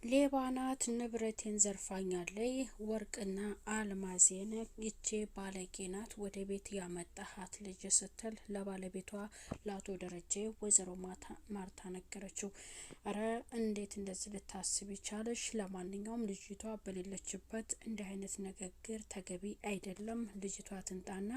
ሌባናት ንብረቴን ዘርፋኛለች ወርቅና አልማዜን ይቼ ባለጌናት ወደ ቤት ያመጣሃት ልጅ ስትል ለባለቤቷ ለአቶ ደረጀ ወይዘሮ ማርታ ነገረችው። አረ እንዴት እንደዚህ ልታስብ ይቻለሽ? ለማንኛውም ልጅቷ በሌለችበት እንዲህ አይነት ንግግር ተገቢ አይደለም። ልጅቷ ትንጣና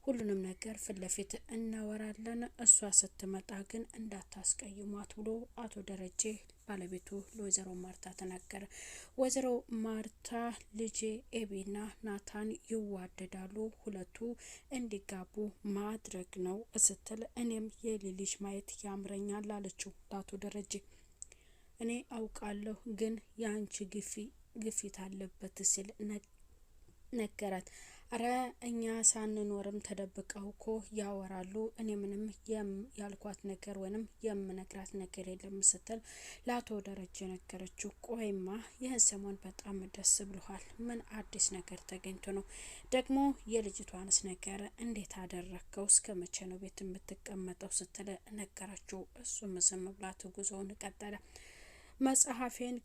ሁሉንም ነገር ፍለፊት እናወራለን። እሷ ስትመጣ ግን እንዳታስቀይሟት ብሎ አቶ ደረጀ ባለቤቱ ለወይዘሮ ማርታ ተናገረ። ወይዘሮ ማርታ ልጄ ኤቢና ናታን ይዋደዳሉ፣ ሁለቱ እንዲጋቡ ማድረግ ነው ስትል እኔም የልጅ ማየት ያምረኛል አለችው ለአቶ ደረጀ። እኔ አውቃለሁ ግን ያንቺ ግፊት አለበት ሲል ነገራት። አረ እኛ ሳንኖርም ተደብቀው እኮ ያወራሉ። እኔ ምንም ያልኳት ነገር ወይንም የምነግራት ነገር የለም ስትል ለአቶ ደረጀ ነገረችው። ቆይማ ይህን ሰሞን በጣም ደስ ብሎሃል? ምን አዲስ ነገር ተገኝቶ ነው? ደግሞ የልጅቷንስ ነገር እንዴት አደረከው? እስከ መቼ ነው ቤት የምትቀመጠው? ስትል ነገረችው። እሱም ዝም ብላት ጉዞውን ቀጠለ። መጽሐፌን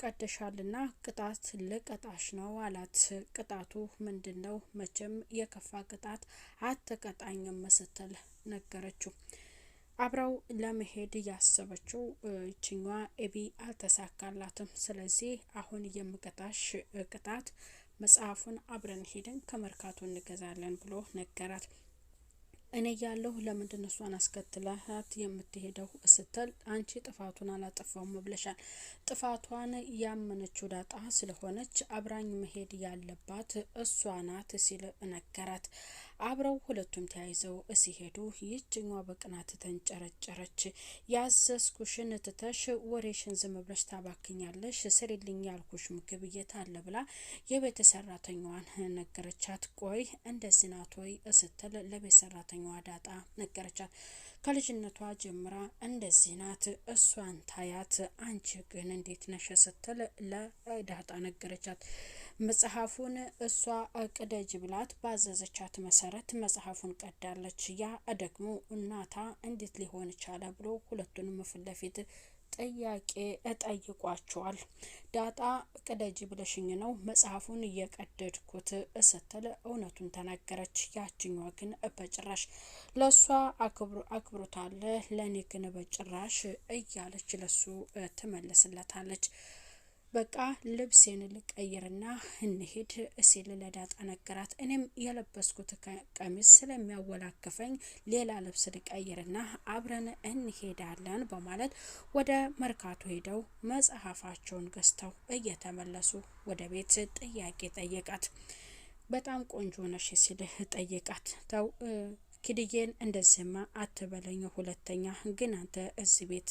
ቀደሻልና ቅጣት ልቀጣሽ ነው አላት። ቅጣቱ ምንድነው? መቼም የከፋ ቅጣት አትቀጣኝም ስትል ነገረችው። አብረው ለመሄድ ያሰበችው እቺኛዋ ኤቢ አልተሳካላትም። ስለዚህ አሁን የምቀጣሽ ቅጣት መጽሐፉን አብረን ሄደን ከመርካቶ እንገዛለን ብሎ ነገራት። እኔ ያለው ለምንድን ነው እሷን አስከትላት የምትሄደው ስትል አንቺ ጥፋቱን አላጠፋውም ብለሻል። ጥፋቷን ያመነችው ዳጣ ስለሆነች አብራኝ መሄድ ያለባት እሷ ናት ሲል ነገራት። አብረው ሁለቱም ተያይዘው ሲሄዱ ይህችኛዋ በቅናት ተንጨረጨረች። ያዘዝኩሽን ትተሽ ወሬሽን ዝም ብለሽ ታባክኛለሽ፣ ስሪልኝ ያልኩሽ ምግብ የት አለ ብላ የቤት ሰራተኛዋን ነገረቻት። ቆይ እንደዚህ ናት ወይ ስትል ለቤት ሰራተኛዋ ዳጣ ነገረቻት። ከልጅነቷ ጀምራ እንደዚህ ናት፣ እሷን ታያት፣ አንቺ ግን እንዴት ነሽ ስትል ለዳጣ ነገረቻት። መጽሐፉን እሷ ቅደጅ ብላት ባዘዘቻት መሰረት መጽሐፉን ቀዳለች። ያ ደግሞ እናታ እንዴት ሊሆን ቻለ ብሎ ሁለቱንም ፍለፊት ጥያቄ ጠይቋቸዋል። ዳጣ ቅደጅ ብለሽኝ ነው መጽሐፉን እየቀደድኩት ስትል እውነቱን ተናገረች። ያችኛዋ ግን በጭራሽ ለሷ አክብሮታል ለኔ ግን በጭራሽ እያለች ለሱ ትመልስለታለች። በቃ ልብሴን ልቀይርና እንሂድ ሲል ለዳጣ ነገራት። እኔም የለበስኩት ቀሚስ ስለሚያወላክፈኝ ሌላ ልብስ ልቀይርና አብረን እንሄዳለን በማለት ወደ መርካቶ ሄደው መጽሐፋቸውን ገዝተው እየተመለሱ ወደ ቤት ጥያቄ ጠየቃት። በጣም ቆንጆ ነሽ ሲል ጠየቃት። ተው ኪድዬን እንደዚህማ አትበለኝ ሁለተኛ፣ ግን አንተ እዚህ ቤት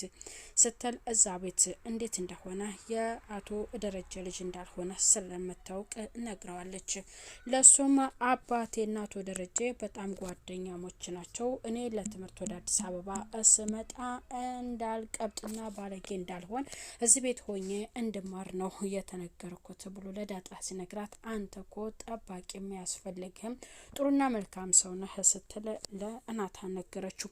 ስትል እዛ ቤት እንዴት እንደሆነ የአቶ ደረጀ ልጅ እንዳልሆነ ስለምታውቅ ነግረዋለች። ለሱም አባቴና አቶ ደረጀ በጣም ጓደኛሞች ናቸው። እኔ ለትምህርት ወደ አዲስ አበባ ስመጣ እንዳልቀብጥና ባለጌ እንዳልሆን እዚህ ቤት ሆኜ እንድማር ነው የተነገርኩት ብሎ ለዳጣ ሲነግራት፣ አንተ እኮ ጠባቂ የሚያስፈልግህም ጥሩና መልካም ሰው ነህ ስትል ለእናታ ነገረችው።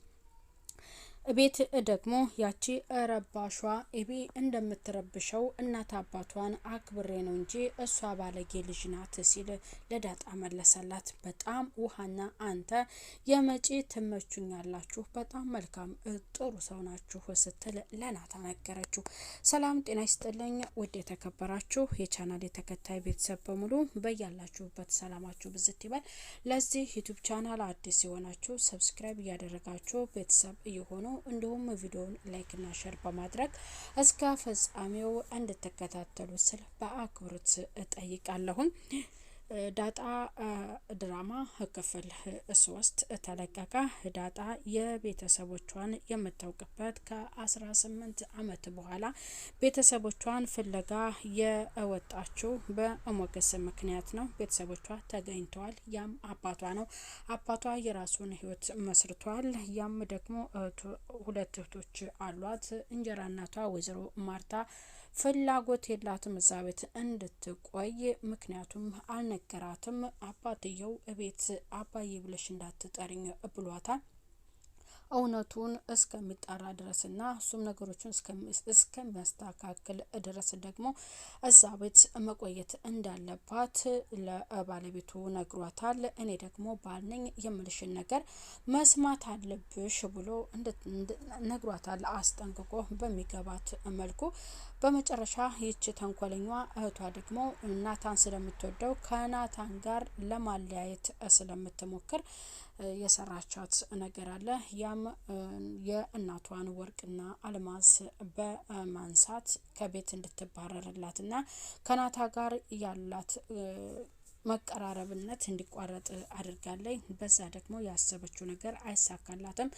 ቤት ደግሞ ያቺ ረባሿ ኤቢ እንደምትረብሸው እናት አባቷን አክብሬ ነው እንጂ እሷ ባለጌ ልጅ ናት ሲል ለዳጣ መለሰላት። በጣም ውሃና አንተ የመጪ ትመቹኛላችሁ፣ በጣም መልካም ጥሩ ሰው ናችሁ ስትል ለናታ ነገረችው። ሰላም ጤና ይስጥልኝ ውድ የተከበራችሁ የቻናል የተከታይ ቤተሰብ በሙሉ በያላችሁበት ሰላማችሁ ብዝት ይበል። ለዚህ ዩቲዩብ ቻናል አዲስ የሆናችሁ ሰብስክራይብ እያደረጋችሁ ቤተሰብ እየሆኑ እንዲሁም ቪዲዮውን ላይክ እና ሼር በማድረግ እስከ ፍጻሜው እንድትከታተሉ ስል በአክብሮት እጠይቃለሁ። ዳጣ ድራማ ክፍል 3 ተለቀቀ። ዳጣ የቤተሰቦቿን የምታውቅበት ከ18 አመት በኋላ ቤተሰቦቿን ፍለጋ የወጣችው በሞገስ ምክንያት ነው። ቤተሰቦቿ ተገኝተዋል። ያም አባቷ ነው። አባቷ የራሱን ህይወት መስርቷል። ያም ደግሞ ሁለት እህቶች አሏት። እንጀራ እናቷ ወይዘሮ ማርታ ፍላጎት የላትም እዛ ቤት እንድትቆይ፣ ምክንያቱም አልነገራትም። አባትየው ቤት አባዬ ብለሽ እንዳትጠሪኝ ብሏታል። እውነቱን እስከሚጣራ ድረስና እሱም ነገሮችን እስከሚያስተካክል ድረስ ደግሞ እዛ ቤት መቆየት እንዳለባት ለባለቤቱ ነግሯታል። እኔ ደግሞ ባልነኝ የምልሽን ነገር መስማት አለብሽ ብሎ ነግሯታል፣ አስጠንቅቆ በሚገባት መልኩ። በመጨረሻ ይቺ ተንኮለኛ እህቷ ደግሞ ናታን ስለምትወደው ከናታን ጋር ለማለያየት ስለምትሞክር የሰራቻት ነገር አለ። ያም የእናቷን ወርቅና አልማዝ በማንሳት ከቤት እንድትባረርላትና ከናታ ጋር ያላት መቀራረብነት እንዲቋረጥ አድርጋለች። በዛ ደግሞ ያሰበችው ነገር አይሳካላትም።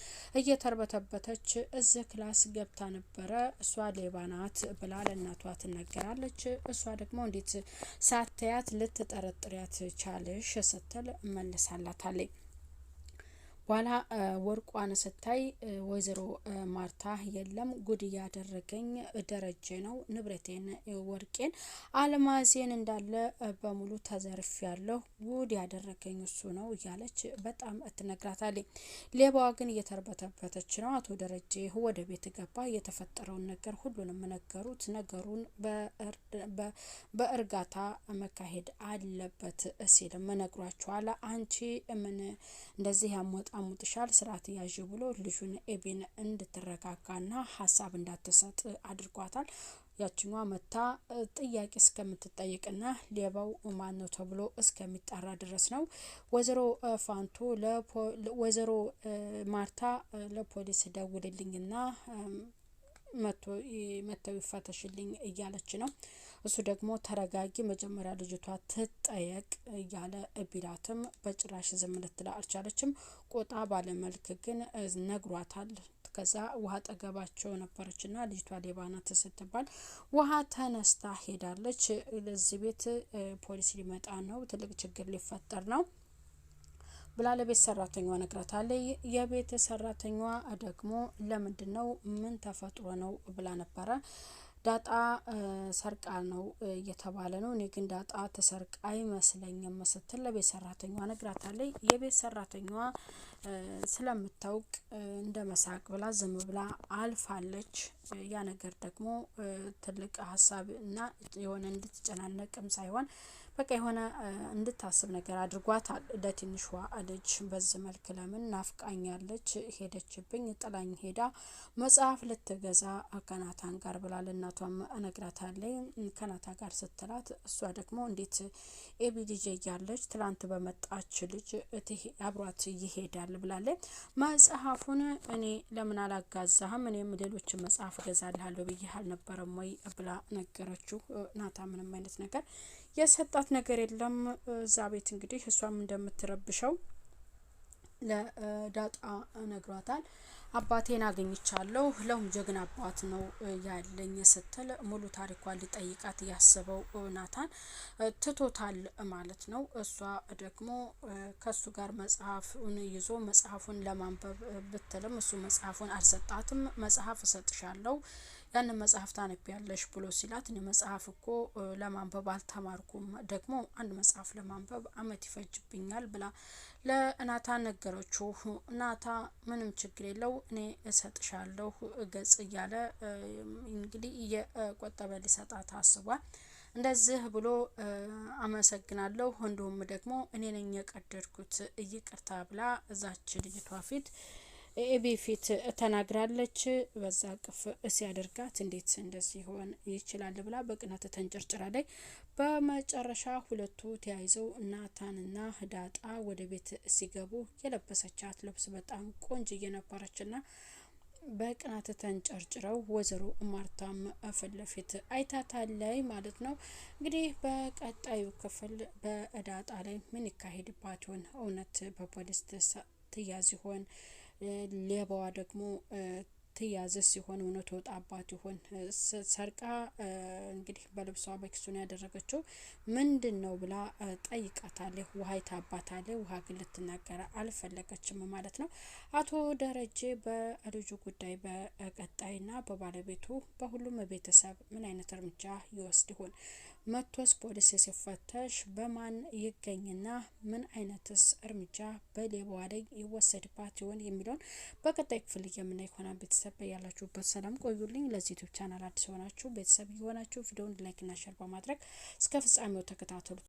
እየተርበተበተች እዚህ ክላስ ገብታ ነበረ። እሷ ሌባ ናት ብላ ለእናቷ ትነገራለች። እሷ ደግሞ እንዴት ሳታያት ልትጠረጥሪያት ቻልሽ ስትል መልሳላታለች። በኋላ ወርቋን ስታይ ወይዘሮ ማርታ የለም ጉድ ያደረገኝ ደረጀ ነው፣ ንብረቴን፣ ወርቄን፣ አልማዜን እንዳለ በሙሉ ተዘርፍ ያለው ጉድ ያደረገኝ እሱ ነው እያለች በጣም ትነግራታለች። ሌባዋ ግን እየተርበተበተች ነው። አቶ ደረጀ ወደ ቤት ገባ። የተፈጠረውን ነገር ሁሉንም ነገሩት። ነገሩን በእርጋታ መካሄድ አለበት ሲልም ነግሯቸዋል። አንቺ ምን እንደዚህ ያሞጣሙጥሻል፣ ስርዓት ያዥ ብሎ ልጁን ኤቢን እንድትረጋጋና ሀሳብ እንዳትሰጥ አድርጓታል። ያችኛዋ መታ ጥያቄ እስከምትጠይቅና ሌባው ማን ነው ተብሎ እስከሚጣራ ድረስ ነው። ወይዘሮ ፋንቱ ወይዘሮ ማርታ ለፖሊስ ደውልልኝና መተው ይፈተሽልኝ እያለች ነው። እሱ ደግሞ ተረጋጊ፣ መጀመሪያ ልጅቷ ትጠየቅ እያለ ቢላትም በጭራሽ ዝም ልትል አልቻለችም። ቆጣ ባለመልክ ግን ነግሯታል። ከዛ ውሃ ጠገባቸው ነበረችና ልጅቷ ሌባ ናት ስትባል ውሃ ተነስታ ሄዳለች። ለዚህ ቤት ፖሊስ ሊመጣ ነው፣ ትልቅ ችግር ሊፈጠር ነው ብላ ለቤት ሰራተኛዋ ነግራታለች። የቤት ሰራተኛዋ ደግሞ ለምንድነው ምን ተፈጥሮ ነው ብላ ነበረ። ዳጣ ሰርቃ ነው እየተባለ ነው። እኔ ግን ዳጣ ተሰርቃ አይመስለኝም ስትል ለቤት ሰራተኛዋ ነግራታለች። የቤት ሰራተኛዋ ስለምታውቅ እንደ መሳቅ ብላ ዝም ብላ አልፋለች። ያ ነገር ደግሞ ትልቅ ሀሳብ እና የሆነ እንድትጨናነቅም ሳይሆን በቃ የሆነ እንድታስብ ነገር አድርጓታል። ለትንሿ ልጅ በዚህ መልክ ለምን ናፍቃኛለች፣ ሄደችብኝ፣ ጥላኝ ሄዳ መጽሐፍ ልትገዛ ከናታን ጋር ብላ ለእናቷም ነግራታለች። ከናታ ጋር ስትላት እሷ ደግሞ እንዴት ኤቢ ልጅ እያለች ትላንት በመጣች ልጅ አብሯት ይሄዳል ብላለች። መጽሐፉን እኔ ለምን አላጋዛህም፣ እኔም ሌሎች መጽሐፍ ገዛልሃለሁ ብዬ አልነበረም ወይ ብላ ነገረችው። ናታ ምንም አይነት ነገር የሰጣት ነገር የለም። እዛ ቤት እንግዲህ እሷም እንደምትረብሸው ለዳጣ ነግሯታል። አባቴን አገኝቻለሁ፣ ለሁም ጀግና አባት ነው ያለኝ ስትል ሙሉ ታሪኳን ሊጠይቃት ያሰበው ናታን ትቶታል ማለት ነው። እሷ ደግሞ ከሱ ጋር መጽሐፉን ይዞ መጽሐፉን ለማንበብ ብትልም እሱ መጽሐፉን አልሰጣትም። መጽሐፍ እሰጥሻለሁ ያንን መጽሐፍ ታነቢያለሽ ብሎ ሲላት እኔ መጽሐፍ እኮ ለማንበብ አልተማርኩም፣ ደግሞ አንድ መጽሐፍ ለማንበብ አመት ይፈጅብኛል ብላ ለናታ ነገረችው። ናታ ምንም ችግር የለው እኔ እሰጥሻለሁ ገጽ እያለ እንግዲህ እየቆጠበ ሊሰጣት አስቧል። እንደዚህ ብሎ አመሰግናለሁ፣ እንዲሁም ደግሞ እኔ ነኝ የቀደድኩት ይቅርታ ብላ እዛች ልጅቷ ፊት ኤቢ ፊት ተናግራለች። በዛ ቅፍ ሲያደርጋት እንዴት እንደዚህ ሆን ይችላል ብላ በቅናት ተንጨርጭራለች። በመጨረሻ ሁለቱ ተያይዘው ናታንና ዳጣ ወደ ቤት ሲገቡ የለበሰቻት ልብስ በጣም ቆንጆ ነበረችና በቅናት ተንጨርጭረው ወይዘሮ ማርታም ፊት ለፊት አይታታለይ ማለት ነው። እንግዲህ በቀጣዩ ክፍል በዳጣ ላይ ምን ይካሄድባት ይሆን? እውነት በፖሊስ ትያዝ ይሆን? ሌባዋ ደግሞ ትያዝ ሲሆን እውነት ወጣባት ይሆን? ሰርቃ እንግዲህ በልብሷ በኪሱን ያደረገችው ምንድነው ብላ ጠይቃታለች። ውሃ ይታባታለች። ውሃ ግን ልትናገር አልፈለገችም ማለት ነው። አቶ ደረጀ በልጁ ጉዳይ በቀጣይና በባለቤቱ በሁሉም ቤተሰብ ምን አይነት እርምጃ ይወስድ ይሆን? መቶስ ፖሊስ ሲፈተሽ በማን ይገኝና ምን አይነትስ እርምጃ በሌባዋ ላይ ይወሰድባት ይሆን የሚለውን በቀጣይ ክፍል የምናይ ይሆናል። ቤተሰብ ያላችሁበት ሰላም ቆዩልኝ። ለዚህ ዩቲዩብ ቻናል አዲስ ሆናችሁ ቤተሰብ የሆናችሁ ቪዲዮውን ላይክ እና ሼር በማድረግ እስከ ፍጻሜው ተከታተሉ።